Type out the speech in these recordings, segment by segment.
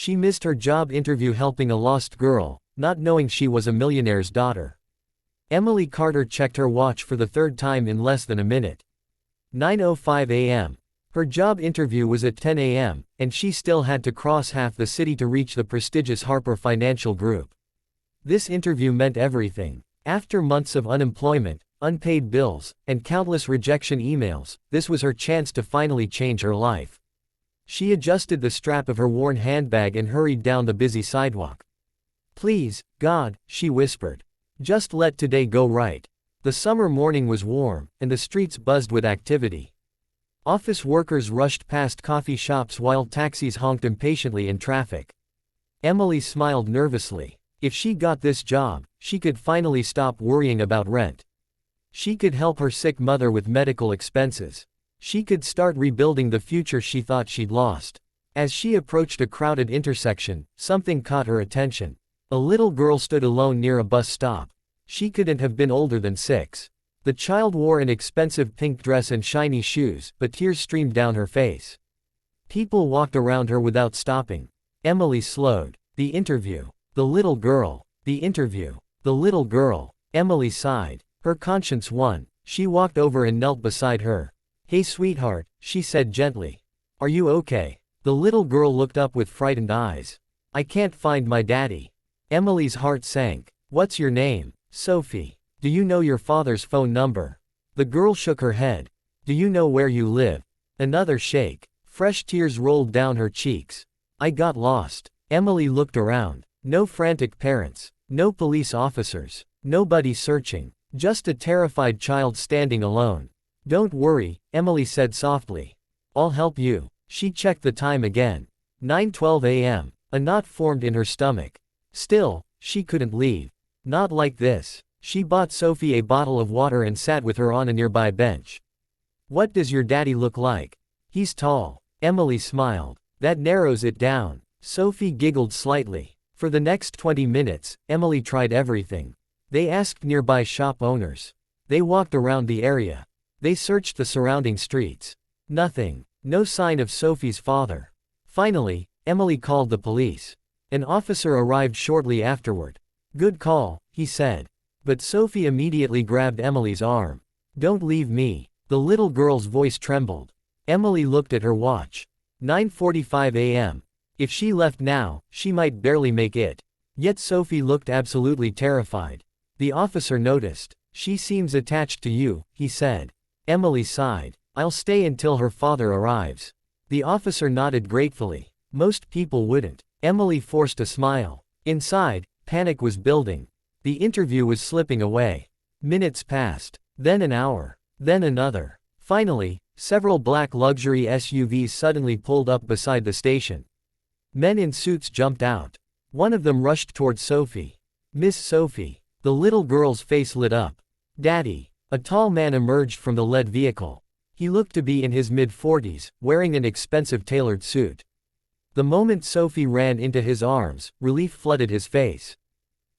She missed her job interview helping a lost girl, not knowing she was a millionaire's daughter. Emily Carter checked her watch for the third time in less than a minute. 9:05 a.m. Her job interview was at 10 a.m., and she still had to cross half the city to reach the prestigious Harper Financial Group. This interview meant everything. After months of unemployment, unpaid bills, and countless rejection emails, this was her chance to finally change her life. She adjusted the strap of her worn handbag and hurried down the busy sidewalk. "Please, God," she whispered. "Just let today go right." The summer morning was warm, and the streets buzzed with activity. Office workers rushed past coffee shops while taxis honked impatiently in traffic. Emily smiled nervously. If she got this job, she could finally stop worrying about rent. She could help her sick mother with medical expenses. She could start rebuilding the future she thought she'd lost. As she approached a crowded intersection, something caught her attention. A little girl stood alone near a bus stop. She couldn't have been older than 6. The child wore an expensive pink dress and shiny shoes, but tears streamed down her face. People walked around her without stopping. Emily slowed. The interview. The little girl. The interview. The little girl. Emily sighed. Her conscience won. She walked over and knelt beside her. "Hey sweetheart," she said gently. "Are you okay?" The little girl looked up with frightened eyes. "I can't find my daddy." Emily's heart sank. "What's your name?" "Sophie." "Do you know your father's phone number?" The girl shook her head. "Do you know where you live?" Another shake. Fresh tears rolled down her cheeks. "I got lost." Emily looked around. No frantic parents. No police officers. Nobody searching. Just a terrified child standing alone. "Don't worry," Emily said softly. "I'll help you." She checked the time again. 9:12 a.m. A knot formed in her stomach. Still, she couldn't leave. Not like this. She bought Sophie a bottle of water and sat with her on a nearby bench. "What does your daddy look like?" "He's tall." Emily smiled. "That narrows it down." Sophie giggled slightly. For the next 20 minutes, Emily tried everything. They asked nearby shop owners. They walked around the area. They searched the surrounding streets. Nothing. No sign of Sophie's father. Finally, Emily called the police. An officer arrived shortly afterward. "Good call," he said. But Sophie immediately grabbed Emily's arm. "Don't leave me." The little girl's voice trembled. Emily looked at her watch. 9:45 a.m. If she left now, she might barely make it. Yet Sophie looked absolutely terrified. The officer noticed. "She seems attached to you," he said. Emily sighed. "I'll stay until her father arrives." The officer nodded gratefully. Most people wouldn't. Emily forced a smile. Inside, panic was building. The interview was slipping away. Minutes passed. Then an hour. Then another. Finally, several black luxury SUVs suddenly pulled up beside the station. Men in suits jumped out. One of them rushed toward Sophie. "Miss Sophie." The little girl's face lit up. "Daddy." A tall man emerged from the lead vehicle. He looked to be in his mid-40s, wearing an expensive tailored suit. The moment Sophie ran into his arms, relief flooded his face.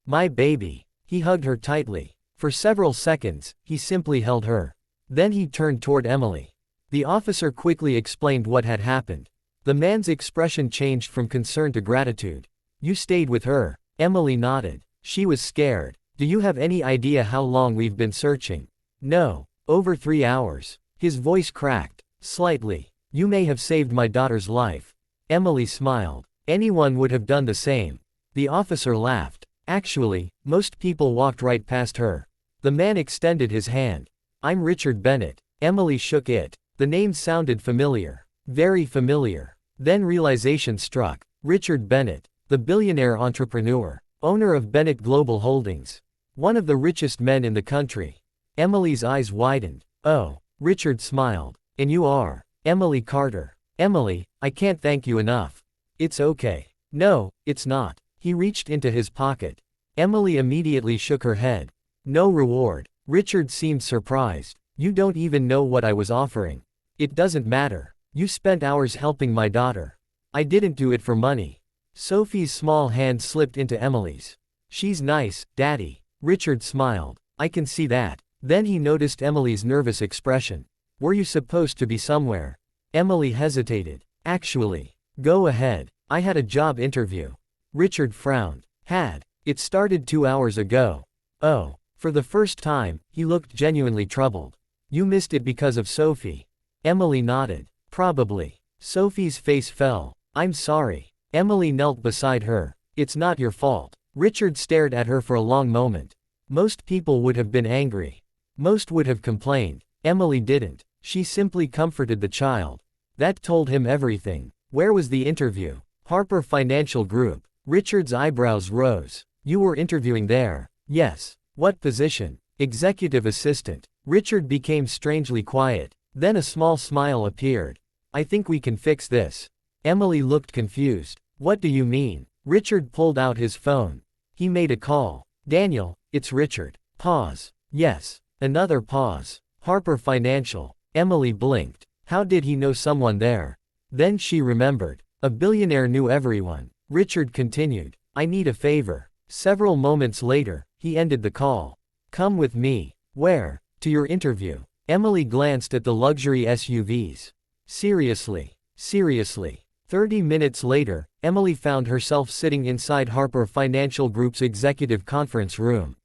"My baby." He hugged her tightly. For several seconds, he simply held her. Then he turned toward Emily. The officer quickly explained what had happened. The man's expression changed from concern to gratitude. "You stayed with her." Emily nodded. She was scared. "Do you have any idea how long we've been searching?" "No. Over 3 hours." His voice cracked. Slightly. "You may have saved my daughter's life." Emily smiled. "Anyone would have done the same." The officer laughed. "Actually, most people walked right past her." The man extended his hand. "I'm Richard Bennett." Emily shook it. The name sounded familiar. Very familiar. Then realization struck. Richard Bennett. The billionaire entrepreneur. Owner of Bennett Global Holdings. One of the richest men in the country. Emily's eyes widened. "Oh." Richard smiled. "And you are?" "Emily Carter." "Emily, I can't thank you enough." "It's okay." "No, it's not." He reached into his pocket. Emily immediately shook her head. "No reward." Richard seemed surprised. "You don't even know what I was offering." "It doesn't matter. You spent hours helping my daughter." "I didn't do it for money." Sophie's small hand slipped into Emily's. "She's nice, Daddy." Richard smiled. "I can see that." Then he noticed Emily's nervous expression. "Were you supposed to be somewhere?" Emily hesitated. "Actually." "Go ahead." I had a job interview. Richard frowned. Had. It started 2 hours ago. Oh. For the first time, he looked genuinely troubled. You missed it because of Sophie. Emily nodded. Probably. Sophie's face fell. I'm sorry. Emily knelt beside her. It's not your fault. Richard stared at her for a long moment. Most people would have been angry. Most would have complained. Emily didn't. She simply comforted the child. That told him everything. Where was the interview? Harper Financial Group. Richard's eyebrows rose. You were interviewing there? Yes. What position? Executive assistant. Richard became strangely quiet. Then a small smile appeared. I think we can fix this. Emily looked confused. What do you mean? Richard pulled out his phone. He made a call. Daniel, it's Richard. Pause. Yes. Another pause. Harper Financial. Emily blinked. How did he know someone there? Then she remembered. A billionaire knew everyone. Richard continued. I need a favor. Several moments later, he ended the call. Come with me. Where? To your interview. Emily glanced at the luxury SUVs. Seriously. Seriously. 30 minutes later, Emily found herself sitting inside Harper Financial Group's executive conference room.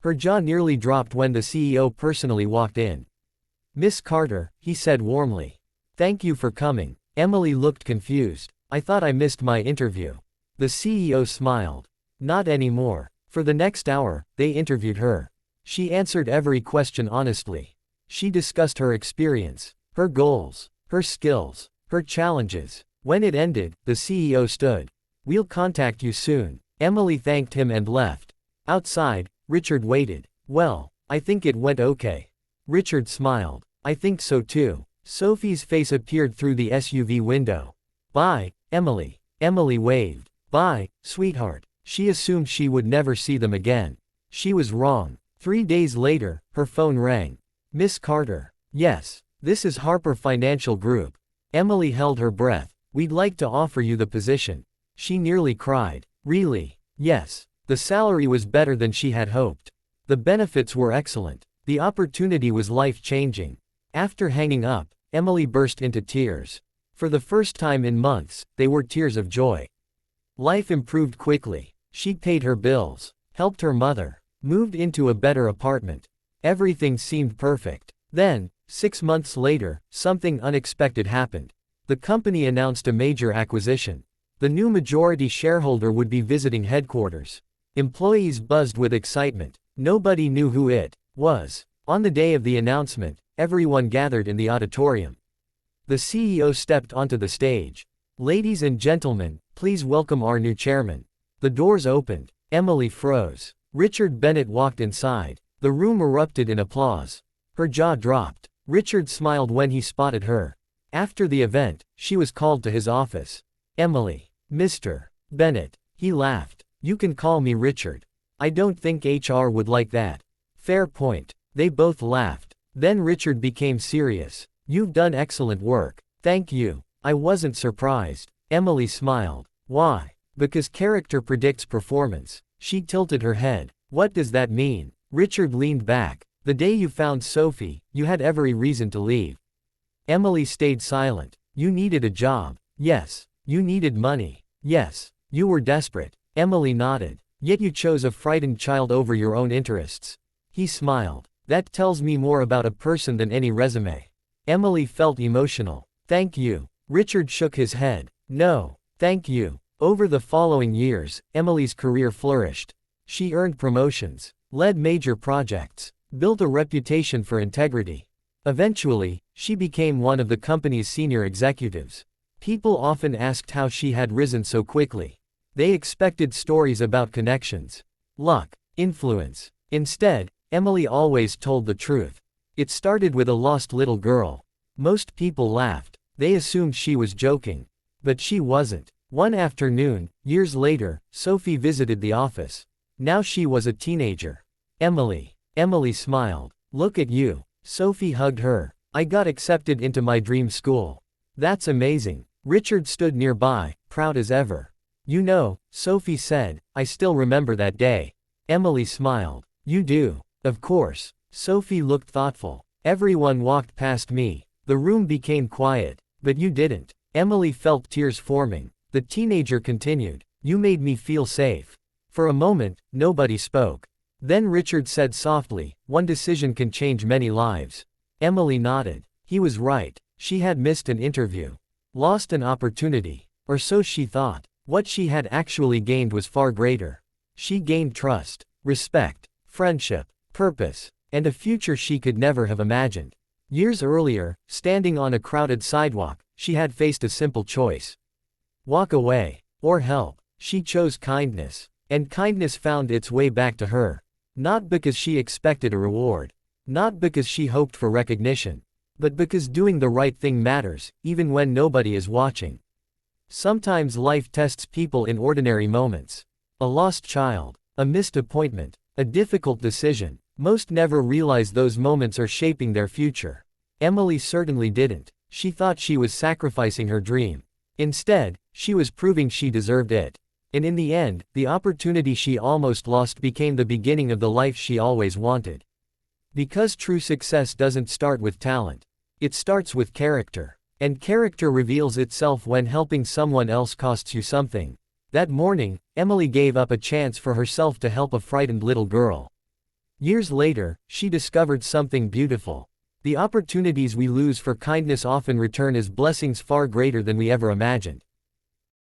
Her jaw nearly dropped when the CEO personally walked in. Miss Carter, he said warmly. Thank you for coming. Emily looked confused. I thought I missed my interview. The CEO smiled. Not anymore. For the next hour, they interviewed her. She answered every question honestly. She discussed her experience, her goals, her skills, her challenges. When it ended, the CEO stood. We'll contact you soon. Emily thanked him and left. Outside, Richard waited. Well, I think it went okay. Richard smiled. I think so too. Sophie's face appeared through the SUV window. Bye, Emily. Emily waved. Bye, sweetheart. She assumed she would never see them again. She was wrong. 3 days later, her phone rang. Miss Carter. Yes. This is Harper Financial Group. Emily held her breath. We'd like to offer you the position. She nearly cried. Really? Yes. The salary was better than she had hoped. The benefits were excellent. The opportunity was life-changing. After hanging up, Emily burst into tears. For the first time in months, they were tears of joy. Life improved quickly. She paid her bills, helped her mother, moved into a better apartment. Everything seemed perfect. Then, 6 months later, something unexpected happened. The company announced a major acquisition. The new majority shareholder would be visiting headquarters. Employees buzzed with excitement. Nobody knew who it was. On the day of the announcement, everyone gathered in the auditorium. The CEO stepped onto the stage. Ladies and gentlemen, please welcome our new chairman. The doors opened. Emily froze. Richard Bennett walked inside. The room erupted in applause. Her jaw dropped. Richard smiled when he spotted her. After the event, she was called to his office. Emily. Mr. Bennett. He laughed. You can call me Richard. I don't think HR would like that. Fair point. They both laughed. Then Richard became serious. You've done excellent work. Thank you. I wasn't surprised. Emily smiled. Why? Because character predicts performance. She tilted her head. What does that mean? Richard leaned back. The day you found Sophie, you had every reason to leave. Emily stayed silent. You needed a job. Yes. You needed money. Yes. You were desperate. Emily nodded. Yet you chose a frightened child over your own interests. He smiled. That tells me more about a person than any resume. Emily felt emotional. Thank you. Richard shook his head. No. Thank you. Over the following years, Emily's career flourished. She earned promotions, led major projects, built a reputation for integrity. Eventually, she became one of the company's senior executives. People often asked how she had risen so quickly. They expected stories about connections, luck, influence. Instead, Emily always told the truth. It started with a lost little girl. Most people laughed. They assumed she was joking. But she wasn't. One afternoon, years later, Sophie visited the office. Now she was a teenager. Emily. Emily smiled. Look at you. Sophie hugged her. I got accepted into my dream school. That's amazing. Richard stood nearby, proud as ever. You know, Sophie said, I still remember that day. Emily smiled. You do. Of course. Sophie looked thoughtful. Everyone walked past me. The room became quiet. But you didn't. Emily felt tears forming. The teenager continued, "You made me feel safe." For a moment, nobody spoke. Then Richard said softly, "One decision can change many lives." Emily nodded. He was right. She had missed an interview. Lost an opportunity. Or so she thought. What she had actually gained was far greater. She gained trust, respect, friendship, purpose, and a future she could never have imagined. Years earlier, standing on a crowded sidewalk, she had faced a simple choice. Walk away, or help. She chose kindness. And kindness found its way back to her. Not because she expected a reward. Not because she hoped for recognition. But because doing the right thing matters, even when nobody is watching. Sometimes life tests people in ordinary moments. A lost child, a missed appointment, a difficult decision. Most never realize those moments are shaping their future. Emily certainly didn't. She thought she was sacrificing her dream. Instead, she was proving she deserved it. And in the end, the opportunity she almost lost became the beginning of the life she always wanted. Because true success doesn't start with talent. It starts with character. And character reveals itself when helping someone else costs you something. That morning, Emily gave up a chance for herself to help a frightened little girl. Years later, she discovered something beautiful. The opportunities we lose for kindness often return as blessings far greater than we ever imagined.